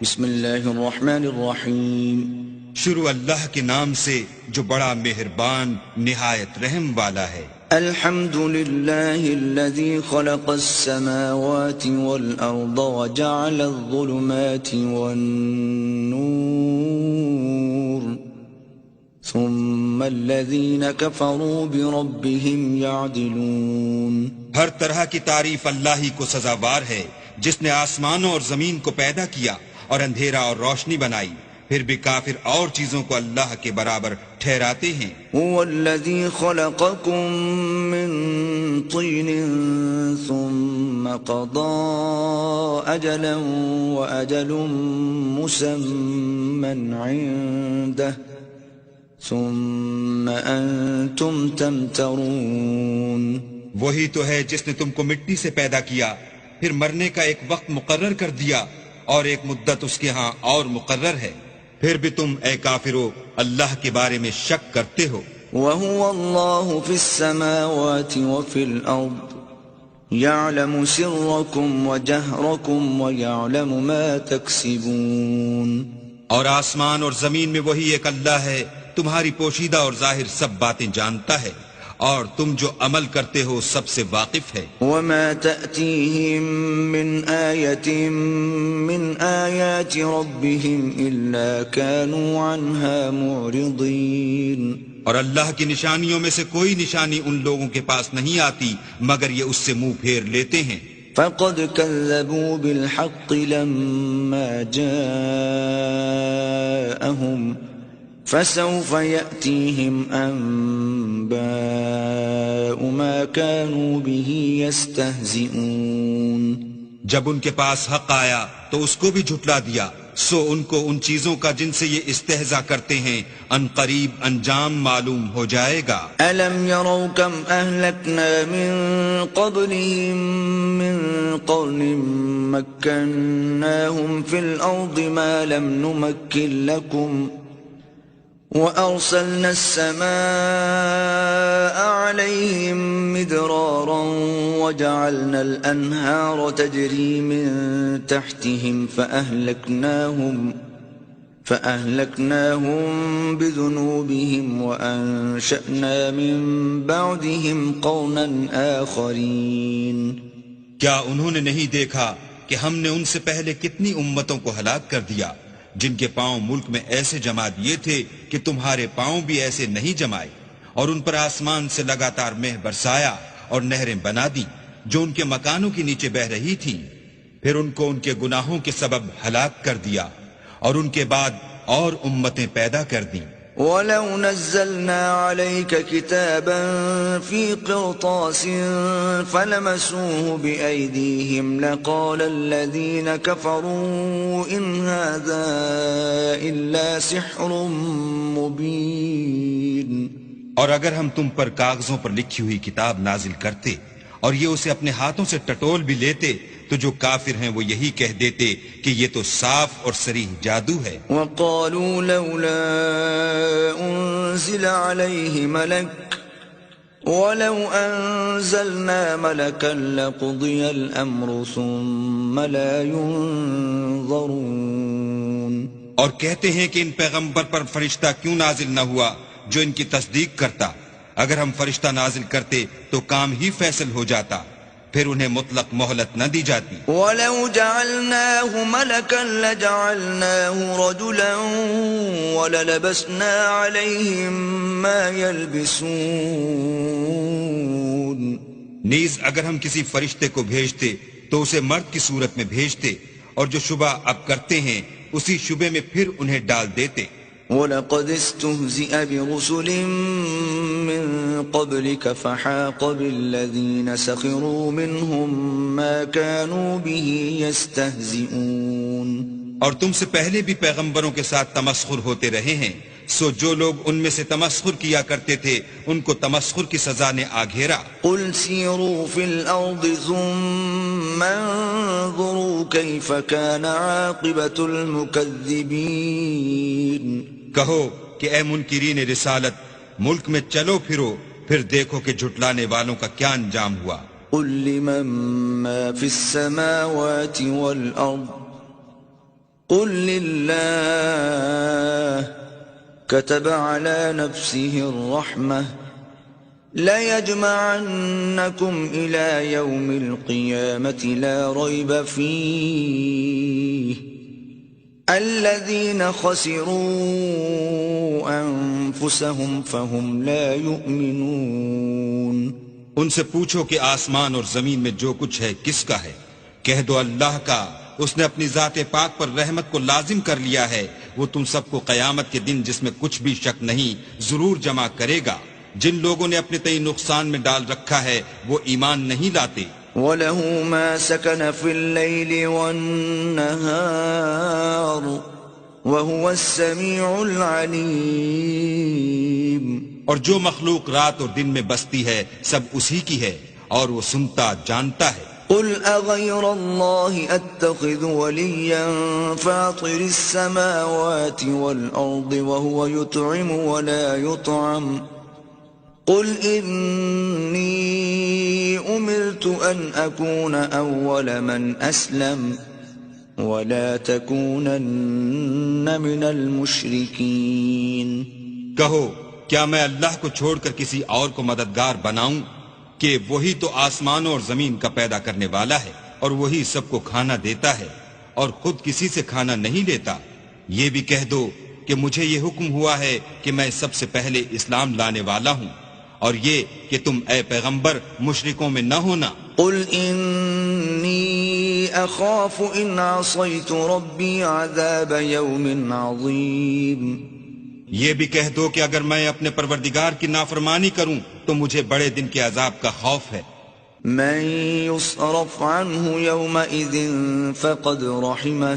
بسم اللہ الرحمن الرحیم. شروع اللہ کے نام سے جو بڑا مہربان نہایت رحم والا ہے. الحمد للہ الذی خلق السماوات والارض وجعل الظلمات والنور ثم الذین کفروا بربهم یعدلون. ہر طرح کی تعریف اللہ ہی کو سزاوار ہے جس نے آسمانوں اور زمین کو پیدا کیا اور اندھیرا اور روشنی بنائی، پھر بھی کافر اور چیزوں کو اللہ کے برابر ٹھہراتے ہیں. هو الذی خلقکم من طین ثم قضى اجلا واجل مسمى عنده ثم انتم تمترون. وہی تو ہے جس نے تم کو مٹی سے پیدا کیا، پھر مرنے کا ایک وقت مقرر کر دیا اور ایک مدت اس کے ہاں اور مقرر ہے، پھر بھی تم اے کافرو اللہ کے بارے میں شک کرتے ہو. وَهُوَ اللَّهُ فِي السَّمَاوَاتِ وَفِي الْأَرْضِ يَعْلَمُ سِرَّكُمْ وَجَهْرَكُمْ وَيَعْلَمُ مَا تَكْسِبُونَ. اور آسمان اور زمین میں وہی ایک اللہ ہے، تمہاری پوشیدہ اور ظاہر سب باتیں جانتا ہے اور تم جو عمل کرتے ہو سب سے واقف ہے. وَمَا تَأْتِيهِم مِّنْ آيَةٍ مِّنْ آيَاتِ رَبِّهِمْ إِلَّا كَانُوا عَنْهَا مُعْرِضِينَ. اور اللہ کی نشانیوں میں سے کوئی نشانی ان لوگوں کے پاس نہیں آتی مگر یہ اس سے منہ پھیر لیتے ہیں. فَقَدْ كَذَّبُوا بِالْحَقِّ لَمَّا جَاءَهُمْ فَسَوْفَ يَأْتِيهِمْ أَنبَاءُ مَا كَانُوا بِهِ يَسْتَهْزِئُونَ. جب ان کے پاس حق آیا تو اس کو بھی جھٹلا دیا، سو ان کو ان چیزوں کا جن سے یہ استہزاء کرتے ہیں ان قریب انجام معلوم ہو جائے گا. أَلَمْ يَرَوْا كَمْ أَهْلَكْنَا مِنْ قَبْلِهِمْ مِنْ قَرْنٍ مَكَّنَّاهُمْ فِي الْأَرْضِ مَا لَمْ نُمَكِّنْ لَكُمْ وَأَرْسَلْنَا السَّمَاءَ عَلَيْهِمْ مِدْرَارًا وَجَعَلْنَا الْأَنْهَارَ تَجْرِي مِنْ تَحْتِهِمْ فَأَهْلَكْنَاهُمْ بِذُنُوبِهِمْ وَأَنشَأْنَا مِنْ بَعْدِهِمْ قَرْنًا آخَرِينَ. کیا انہوں نے نہیں دیکھا کہ ہم نے ان سے پہلے کتنی امتوں کو ہلاک کر دیا جن کے پاؤں ملک میں ایسے جما دیے تھے کہ تمہارے پاؤں بھی ایسے نہیں جمائے، اور ان پر آسمان سے لگاتار مہ برسایا اور نہریں بنا دی جو ان کے مکانوں کے نیچے بہ رہی تھیں، پھر ان کو ان کے گناہوں کے سبب ہلاک کر دیا اور ان کے بعد اور امتیں پیدا کر دیں. وَلَوْ نَزَّلْنَا عَلَيْكَ كِتَابًا فِي قِرْطَاسٍ فَلَمَسُوهُ بِأَيْدِيهِمْ لَقَالَ الَّذِينَ كَفَرُوا إِنْ هَذَا إِلَّا سِحْرٌ مُبِينٌ. اور اگر ہم تم پر کاغذوں پر لکھی ہوئی کتاب نازل کرتے اور یہ اسے اپنے ہاتھوں سے ٹٹول بھی لیتے تو جو کافر ہیں وہ یہی کہہ دیتے کہ یہ تو صاف اور صریح جادو ہے. وَقَالُوا لَوْلَا أُنزِلَ عَلَيْهِ مَلَكٌ وَلَوْ أَنزَلْنَا مَلَكًا لَقُضِيَ الْأَمْرُ ثُمَّ لَا يُنظَرُونَ. اور کہتے ہیں کہ ان پیغمبر پر فرشتہ کیوں نازل نہ ہوا جو ان کی تصدیق کرتا، اگر ہم فرشتہ نازل کرتے تو کام ہی فیصل ہو جاتا، پھر انہیں مطلق مہلت نہ دی جاتی. وَلَوْ جَعَلْنَاهُ مَلَكًا لَجَعَلْنَاهُ رَجُلًا وَلَلَبَسْنَا عَلَيْهِمْ مَا يَلْبِسُونَ. نیز اگر ہم کسی فرشتے کو بھیجتے تو اسے مرد کی صورت میں بھیجتے اور جو شبہ اب کرتے ہیں اسی شبے میں پھر انہیں ڈال دیتے. وَلَقَدِ اسْتُهْزِئَ بِرُسُلٍ مِّن قَبْلِكَ فَحَاقَ بِالَّذِينَ سَخِرُوا مِنْهُمْ مَا كَانُوا بِهِ يَسْتَهْزِئُونَ. اور تم سے پہلے بھی پیغمبروں کے ساتھ تمسخر ہوتے رہے ہیں، سو جو لوگ ان میں سے تمسخر کیا کرتے تھے ان کو تمسخر کی سزا نے آ گھیرا. قُلْ سِيرُوا فِي الْأَرْضِ ثُمَّ انظُرُوا كَيْفَ كَانَ عَاقِبَةُ الْمُكَذِّبِينَ. کہو کہ اے منکرین رسالت، ملک میں چلو پھرو، پھر دیکھو کہ جھٹلانے والوں کا کیا انجام ہوا. قُلْ لِمَن مَّا فِي السَّمَاوَاتِ وَالْأَرْضِ قل لله كتب على نفسه الرحمة ليجمعنكم إلى يوم القيامة لا ريب فيه الذين خسروا أنفسهم فهم لا يؤمنون۔ ان سے پوچھو کہ آسمان اور زمین میں جو کچھ ہے کس کا ہے؟ کہہ دو اللہ کا، اس نے اپنی ذات پاک پر رحمت کو لازم کر لیا ہے، وہ تم سب کو قیامت کے دن جس میں کچھ بھی شک نہیں ضرور جمع کرے گا۔ جن لوگوں نے اپنے تئیں نقصان میں ڈال رکھا ہے وہ ایمان نہیں لاتے۔ وَلَهُ مَا سَكَنَ فِي اللَّيْلِ وَالنَّهَارِ وَهُوَ السَّمِيعُ الْعَلِيمُ۔ اور جو مخلوق رات اور دن میں بستی ہے سب اسی کی ہے اور وہ سنتا جانتا ہے۔ قل أغير الله أتخذ وليا فاطر السماوات والأرض وهو يطعم ولا يطعم قل إني أمرت أن أكون أول من أسلم ولا تكونن من المشركين۔ کہو کیا میں اللہ کو چھوڑ کر کسی اور کو مددگار بناؤں کہ وہی تو آسمانوں اور زمین کا پیدا کرنے والا ہے اور وہی سب کو کھانا دیتا ہے اور خود کسی سے کھانا نہیں لیتا۔ یہ بھی کہہ دو کہ مجھے یہ حکم ہوا ہے کہ میں سب سے پہلے اسلام لانے والا ہوں، اور یہ کہ تم اے پیغمبر مشرکوں میں نہ ہونا۔ قل إني أخاف إن عصيت ربي عذاب يوم عظيم۔ یہ بھی کہہ دو کہ اگر میں اپنے پروردگار کی نافرمانی کروں تو مجھے بڑے دن کے عذاب کا خوف ہے۔ من يصرف عنه يومئذ فقد رحمه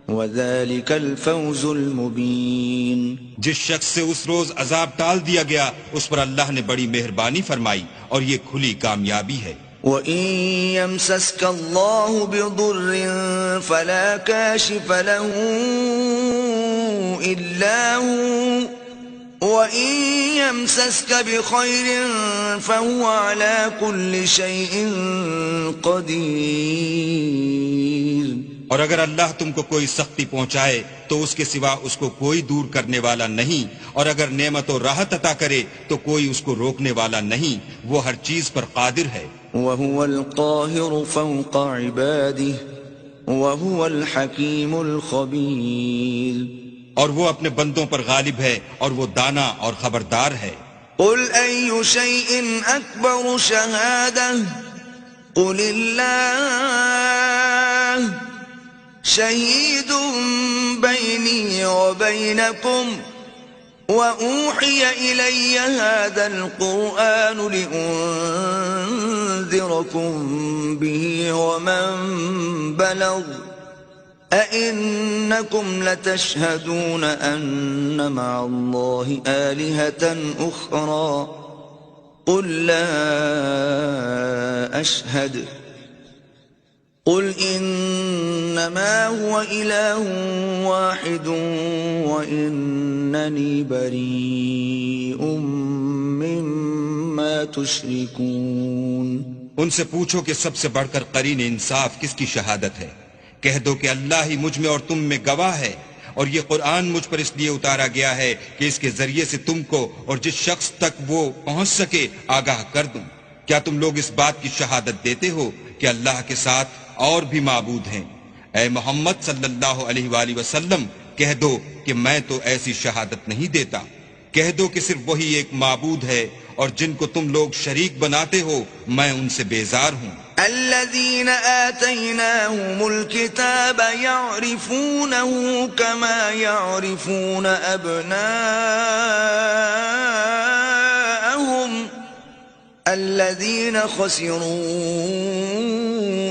وذلك الفوز المبين۔ جس شخص سے اس روز عذاب ٹال دیا گیا اس پر اللہ نے بڑی مہربانی فرمائی اور یہ کھلی کامیابی ہے۔ وَإِن يَمْسَسْكَ اللَّهُ بِضُرٍّ فَلَا كَاشِفَ لَهُ إِلَّا هُوَ وَإِن يَمْسَسْكَ بِخَيْرٍ فَهُوَ عَلَى كُلِّ شَيْءٍ قَدِيرٌ۔ اور اگر اللہ تم کو کوئی سختی پہنچائے تو اس کے سوا اس کو کوئی دور کرنے والا نہیں، اور اگر نعمت و راحت عطا کرے تو کوئی اس کو روکنے والا نہیں، وہ ہر چیز پر قادر ہے۔ وَهُوَ الْقَاهِرُ فَوْقَ عِبَادِهِ وَهُوَ الْحَكِيمُ الْخَبِيرُ۔ اور وہ اپنے بندوں پر غالب ہے اور وہ دانا اور خبردار ہے۔ قُلْ أَيُّ شَيْءٍ أَكْبَرُ شَهَادَةً قُلِ اللَّهُ شَهِيدٌ بَيْنِي وَبَيْنَكُمْ وَأُوحِيَ إِلَيَّ هَذَا الْقُرْآنُ لِأُنذِرَكُم بِهِ وَمَن بَلَغَ أَإِنَّكُمْ لَتَشْهَدُونَ أَنَّ مَعَ اللَّهِ آلِهَةً أُخْرَى قُل لَّا أَشْهَدُ قُلْ إِنَّمَا هُوَ إِلَٰهٌ وَاحِدٌ وَإِنَّنِي بَرِيءٌ مِّمَّا تُشْرِكُونَ۔ ان سے پوچھو کہ سب سے بڑھ کر قرین انصاف کس کی شہادت ہے؟ کہہ دو کہ اللہ ہی مجھ میں اور تم میں گواہ ہے، اور یہ قرآن مجھ پر اس لیے اتارا گیا ہے کہ اس کے ذریعے سے تم کو اور جس شخص تک وہ پہنچ سکے آگاہ کر دوں۔ کیا تم لوگ اس بات کی شہادت دیتے ہو کہ اللہ کے ساتھ اور بھی معبود ہیں؟ اے محمد صلی اللہ علیہ وآلہ وسلم کہہ دو کہ میں تو ایسی شہادت نہیں دیتا۔ کہہ دو کہ صرف وہی ایک معبود ہے، اور جن کو تم لوگ شریک بناتے ہو میں ان سے بیزار ہوں۔ الذين آتيناهم الكتاب يعرفونه كما يعرفون أبناءهم الذين خسروا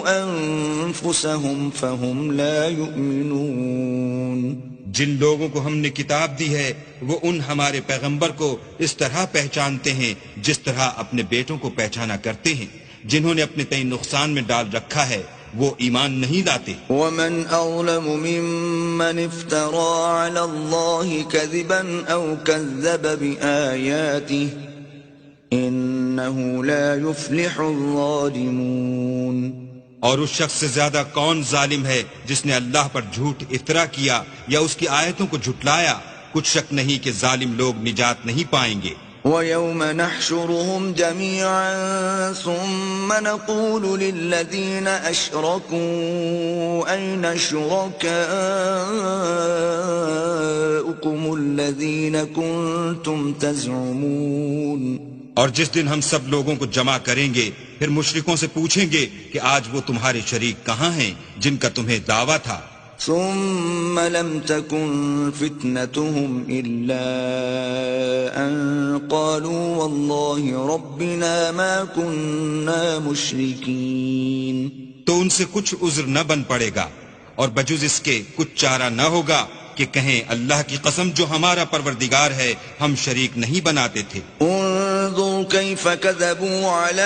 أنفسهم فهم لا يؤمنون۔ جن لوگوں کو ہم نے کتاب دی ہے وہ ان ہمارے پیغمبر کو اس طرح پہچانتے ہیں جس طرح اپنے بیٹوں کو پہچانا کرتے ہیں۔ جنہوں نے اپنے تئیں نقصان میں ڈال رکھا ہے وہ ایمان نہیں لاتے۔ ومن أظلم ممن افترى على الله كذبا أو كذب بآياته إنه لا يفلح الظالمون۔ اور اس شخص سے زیادہ کون ظالم ہے جس نے اللہ پر جھوٹ افطرا کیا یا اس کی آیتوں کو جھٹلایا؟ کچھ شک نہیں کہ ظالم لوگ نجات نہیں پائیں گے۔ وَيَوْمَ نَحْشُرُهُمْ جَمِيعًا ثُمَّ نَقُولُ لِلَّذِينَ أَشْرَكُوا أَيْنَ شُرَكَاؤُكُمُ الَّذِينَ كُنتُمْ تَزْعُمُونَ۔ اور جس دن ہم سب لوگوں کو جمع کریں گے پھر مشرکوں سے پوچھیں گے کہ آج وہ تمہارے شریک کہاں ہیں جن کا تمہیں دعویٰ تھا؟ ثم لم تكن فتنتهم إلا أن قالوا والله ربنا ما كنا مشركين۔ تو ان سے کچھ عذر نہ بن پڑے گا اور بجز اس کے کچھ چارہ نہ ہوگا کہ کہیں اللہ کی قسم جو ہمارا پروردگار ہے ہم شریک نہیں بناتے تھے۔ انظر كيف كذبوا على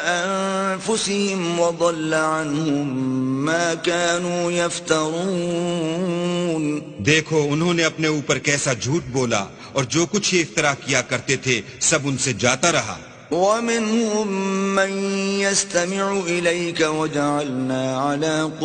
أنفسهم وضل عنهم ما كانوا يفترون۔ دیکھو انہوں نے اپنے اوپر کیسا جھوٹ بولا اور جو کچھ یہ افطرا کیا کرتے تھے سب ان سے جاتا رہا۔ ومنهم من يستمع إليك وجعلنا على قلوبهم